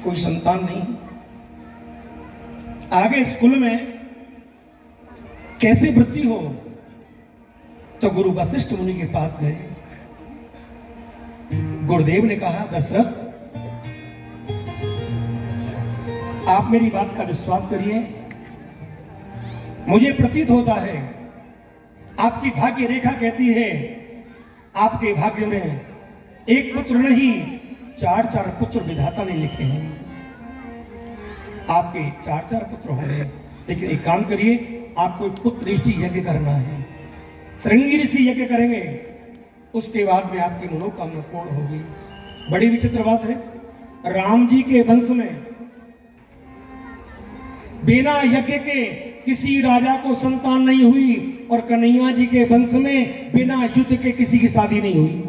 कोई संतान नहीं। आगे स्कूल में कैसे भर्ती हो, तो गुरु वशिष्ठ मुनि के पास गए। गुरुदेव ने कहा, दशरथ आप मेरी बात का विश्वास करिए, मुझे प्रतीत होता है आपकी भाग्य रेखा कहती है आपके भाग्य में एक पुत्र नहीं 4 पुत्र विधाता ने लिखे हैं। आपके 4 पुत्र होंगे, लेकिन एक काम करिए, आपको पुत्र ऋषि यज्ञ करना है। श्रृंगी ऋषि यज्ञ करेंगे, उसके बाद में आपकी मनोकामना पूर्ण होगी। बड़ी विचित्र बात है, राम जी के वंश में बिना यज्ञ के किसी राजा को संतान नहीं हुई, और कन्हैया जी के वंश में बिना युद्ध के किसी की शादी नहीं हुई।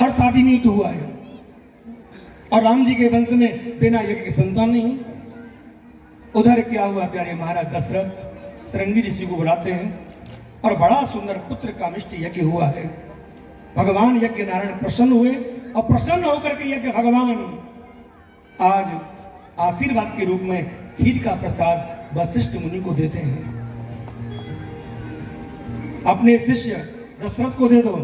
हर शादी में युद्ध हुआ है, और राम जी के वंश में बिना यज्ञ के संतान नहीं हुई। उधर क्या हुआ, प्यारे महाराज दशरथ श्रृंगी ऋषि को बुलाते हैं, और बड़ा सुंदर पुत्र कामिष्ठ यज्ञ हुआ है। भगवान यज्ञ नारायण प्रसन्न हुए, और प्रसन्न होकर के यज्ञ भगवान आज आशीर्वाद के रूप में खीर का प्रसाद वशिष्ठ मुनि को देते हैं। अपने शिष्य दशरथ को दे दो,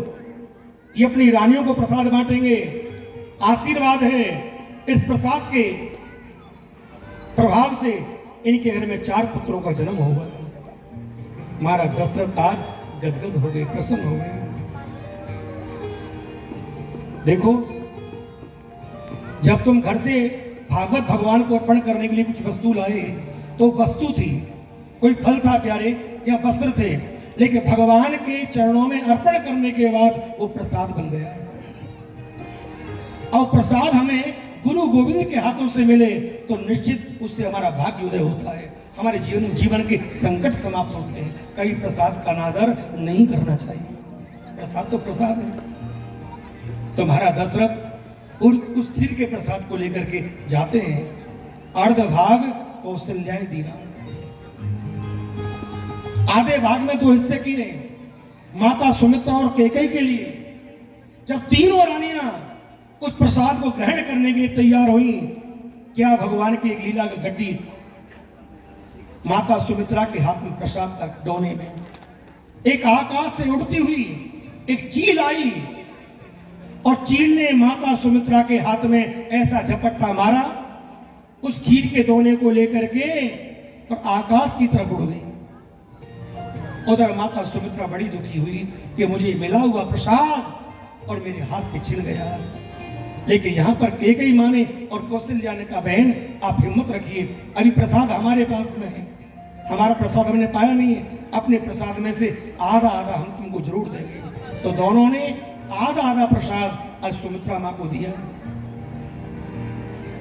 ये अपनी रानियों को प्रसाद बांटेंगे। आशीर्वाद है, इस प्रसाद के प्रभाव से इनके घर में 4 पुत्रों का जन्म होगा। महाराज दशरथ आज गदगद हो गए, प्रसन्न हो गए। देखो, जब तुम घर से भागवत भगवान को अर्पण करने के लिए कुछ वस्तु लाए, तो वस्तु थी, कोई फल था प्यारे, या वस्त्र थे, लेकिन भगवान के चरणों में अर्पण करने के बाद वो प्रसाद बन गया। और प्रसाद हमें गुरु गोविंद के हाथों से मिले तो निश्चित उससे हमारा भाग्य उदय होता है, हमारे जीवन के संकट समाप्त होते हैं। कभी प्रसाद का अनादर नहीं करना चाहिए, प्रसाद तो प्रसाद है। तो महाराज दशरथ उस खीर के प्रसाद को लेकर के जाते हैं। अर्धभाग कौशल्याय दीना, आधे भाग में 2 हिस्से किए माता सुमित्रा और कैकेयी के लिए। जब तीनों रानियां उस प्रसाद को ग्रहण करने के लिए तैयार हुई, क्या भगवान की एक लीला घटी। माता सुमित्रा के हाथ में प्रसाद तक दोने में एक आकाश से उड़ती हुई एक चील आई, और चील ने माता सुमित्रा के हाथ में ऐसा झपट्टा मारा, उस खीर के दोने को लेकर के और आकाश की तरफ उड़ गई। उधर माता सुमित्रा बड़ी दुखी हुई कि मुझे मिला हुआ प्रसाद और मेरे हाथ से छिन गया। लेकिन यहाँ पर कैकेयी माँ ने और कौशल्या ने कहा, बहन आप हिम्मत रखिए, अभी प्रसाद हमारे पास में है, हमारा प्रसाद हमने पाया नहीं है, अपने प्रसाद में से आधा आधा हम तुमको जरूर देंगे। तो दोनों ने आधा आधा प्रसाद आज सुमित्रा माँ को दिया।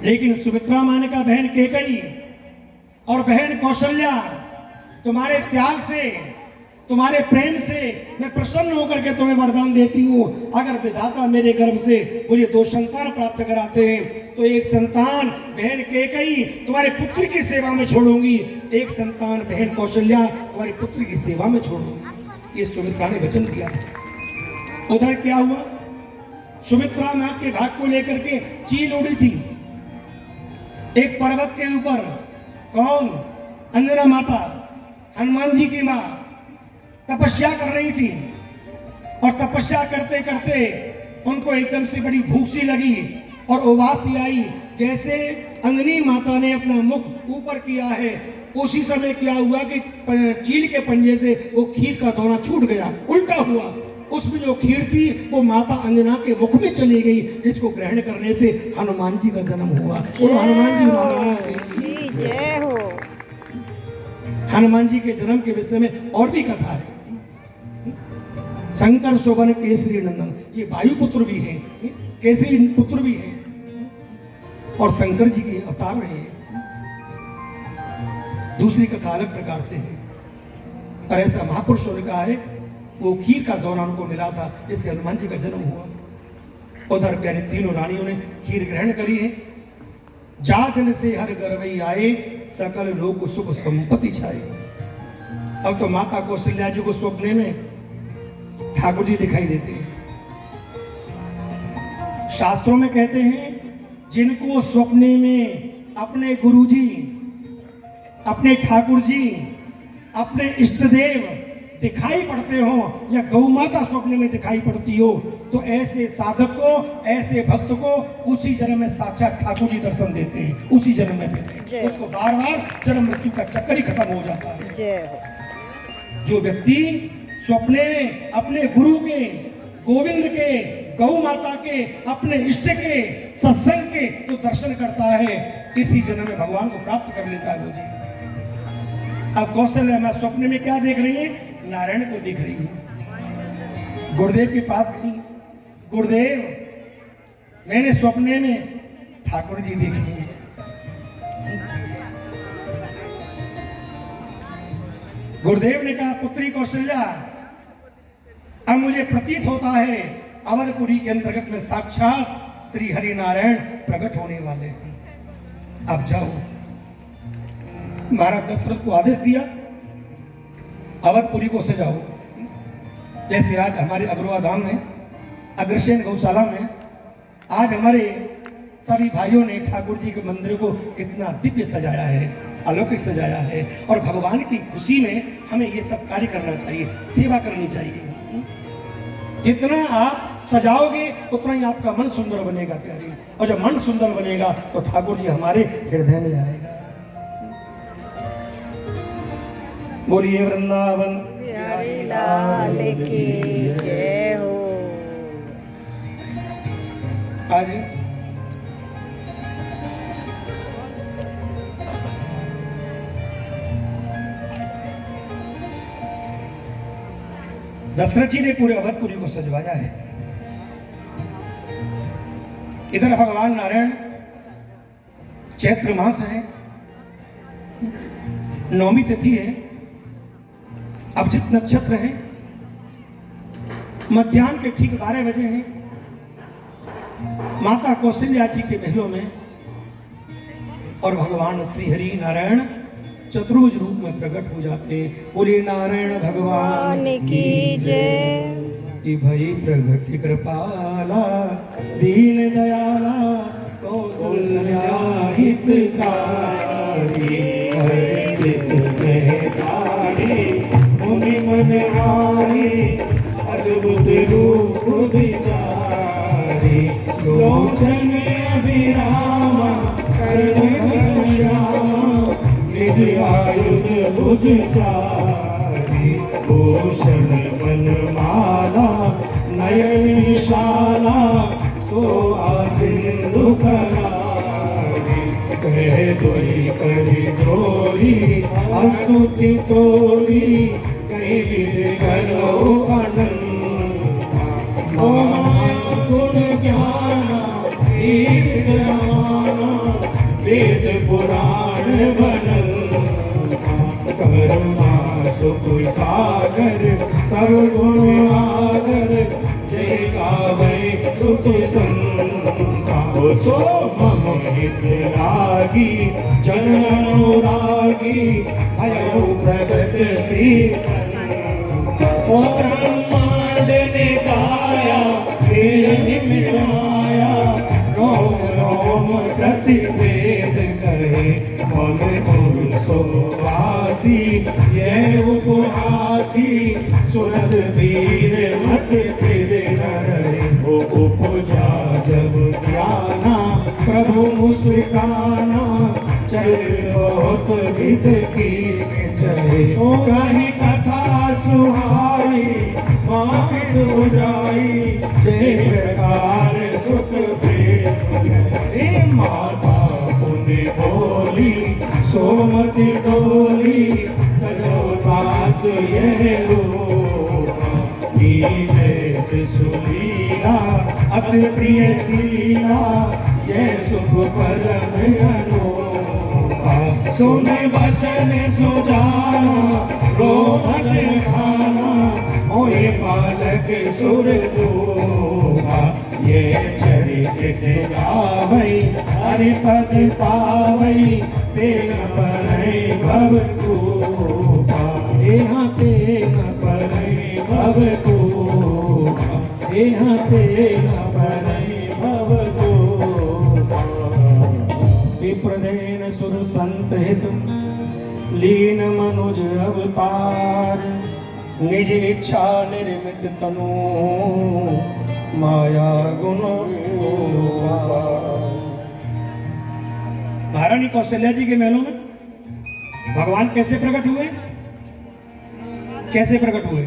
लेकिन सुमित्रा माँ ने कहा, बहन कैकेयी और बहन कौशल्या, तुम्हारे त्याग से, तुम्हारे प्रेम से मैं प्रसन्न होकर के तुम्हें वरदान देती हूँ। अगर विधाता मेरे गर्भ से मुझे 2 संतान प्राप्त कराते हैं, तो एक संतान बहन कैकेयी तुम्हारे पुत्र की सेवा में छोड़ूंगी, एक संतान बहन कौशल्या तुम्हारे पुत्र की सेवा में छोड़ूंगी। ये सुमित्रा ने वचन दिया। उधर क्या हुआ, सुमित्रा माँ के भाग को लेकर के चील उड़ी थी एक पर्वत के ऊपर। कौन? अंजना माता, हनुमान जी की माँ तपस्या कर रही थी, और तपस्या करते करते उनको एकदम से बड़ी भूख सी लगी और उबासी आई। जैसे अंजनी माता ने अपना मुख ऊपर किया है, उसी समय क्या हुआ कि चील के पंजे से वो खीर का दोना छूट गया, उल्टा हुआ। उसमें जो खीर थी वो माता अंजना के मुख में चली गई, जिसको ग्रहण करने से हनुमान जी का जन्म हुआ। हनुमान जी जय हो। हनुमान जी के जन्म के विषय में और भी कथा है। शंकर शोभन केसरी नंदन, ये वायु पुत्र भी हैं, केसरी पुत्र भी हैं, और शंकर जी के अवतार रहे। दूसरी कथा अलग प्रकार से है, और ऐसा महापुरुषों ने कहा है वो खीर का दोना उनको मिला था, जिससे हनुमान जी का जन्म हुआ। उधर प्यारे तीनों रानियों ने खीर ग्रहण करी है। जातन से हर गर्वई आए, सकल लोक सुख संपत्ति छाए। अब तो माता कौशल्या जी को स्वप्ने में ठाकुर जी दिखाई देते हैं। शास्त्रों में कहते हैं जिनको सपने में अपने गुरुजी, अपने ठाकुर जी, अपने इष्ट देव दिखाई पड़ते हो या गौ माता स्वप्न में दिखाई पड़ती हो, तो ऐसे साधक को, ऐसे भक्त को उसी जन्म में साक्षात ठाकुर जी दर्शन देते हैं, उसी जन्म में देते हैं। उसको बार बार जन्म मृत्यु का चक्कर ही खत्म हो जाता है। जो व्यक्ति स्वप्ने में अपने गुरु के, गोविंद के, गौ माता के, अपने इष्ट के, सत्संग के जो दर्शन करता है, इसी जन्म में भगवान को प्राप्त कर लेता है वो जी। अब कौशल्या मैं स्वप्न में क्या देख रही है? नारायण को देख रही है। गुरुदेव के पास गई, गुरुदेव मैंने स्वप्ने में ठाकुर जी देखे हैं। गुरुदेव ने कहा, पुत्री कौशल्या, अब मुझे प्रतीत होता है अवधपुरी के अंतर्गत में साक्षात श्री हरि नारायण प्रकट होने वाले हैं, अब जाओ। महाराज दशरथ को आदेश दिया, अवधपुरी को सजाओ। जैसे आज हमारे अग्रवा धाम में, अग्रसेन गौशाला में आज हमारे सभी भाइयों ने ठाकुर जी के मंदिर को कितना दिव्य सजाया है, अलौकिक सजाया है। और भगवान की खुशी में हमें ये सब कार्य करना चाहिए, सेवा करनी चाहिए। जितना आप सजाओगे उतना ही आपका मन सुंदर बनेगा प्यारी, और जब मन सुंदर बनेगा तो ठाकुर जी हमारे हृदय में आएगा। बोलिए वृंदावन बिहारी लाल की जय हो। आज दशरथ जी ने पूरे अवधपुरी को सजवाया है। इधर भगवान नारायण, चैत्र मास है, नौमी तिथि है, अभिजित नक्षत्र है, मध्याह्न के ठीक 12 बजे हैं। माता कौशल्या जी के महलों में और भगवान श्री हरि नारायण चतुर्भुज रूप में प्रकट हो जाते। बोले नारायण भगवान की जय। कि भई प्रगट कृपाला, दीन दयाला, कौशल्या हितकारी, हर्षित महतारी, मुनि मनहारी, अद्भुत रूप विचारी, लोचन अभिरामा, कर्ण घनश्यामा, निज आयुध भुज चारी, भूषण मनमाला, नयन विशाला, सो सिंधु करारी, कह दोई करी जोरी, स्तुति तोरी, कहीं विद करो अनंत, गुण ज्ञाना वेद पुराण बनल, करुणा सुख सागर, सर्वगुण आगर, जय गावै सुत संता, सो मम हित लागी, जन अनुरागी, भयो प्रगट सीतन, ओ ब्रह्मांड ने गाया, मिलाया, रोम रोम प्रति वेद कहे, मन गुरु सोवासी, ये उपहासी, सुरत वीर मत फिर नरे, ओ उपजा जब ज्ञाना, प्रभु मुस्काना, चरित बहुत विद की जय, ओ कहीं कथा सुहाई, मात उजाई, जय प्रकार सुख माता पुण्य बोली, सोमति डोली, तजो तात यह जैसे सुलीला, अति प्रिय सीला, यह सुख परम अनोखा, सुने वचन सुजाना, रोहन खाना, होए बालक सुर दोहा, ये चरित गावै, हरिपद पावै, तेन परै भव तूपा, यहाँ तेन परै भव तूपा, यहाँ तेन परै भव तूपा। सुर संत हित लीन मनुज अवतार निज इच्छा निर्मित तनु माया गुण महारानी कौशल्या जी के महलों में भगवान कैसे प्रकट हुए? कैसे प्रकट हुए?